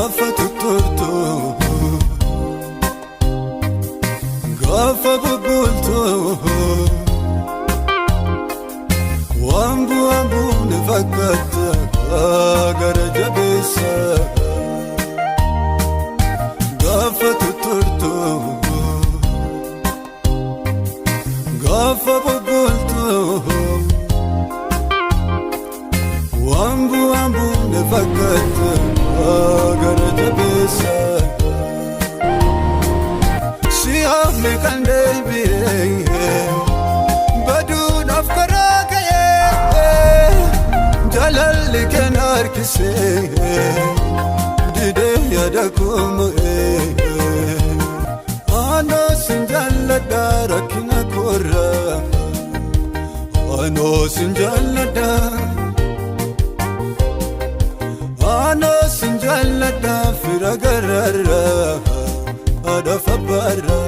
gaafa tutturtu gaafa bubultu wambu wambu ne fakkaata gara jabeessa gaafa tutturtu gaafa bubultu wambu wambu ne fakkaata gara jabeessa si hafne kan deebi'e baduudhaaf karaa ka'ee jaalalli kan harkisee didee yaada kooma'ee anoo sin jaalladha rakkina koorra anoo sin jaalladha anoo sin jaalladha fira gararra adafa barra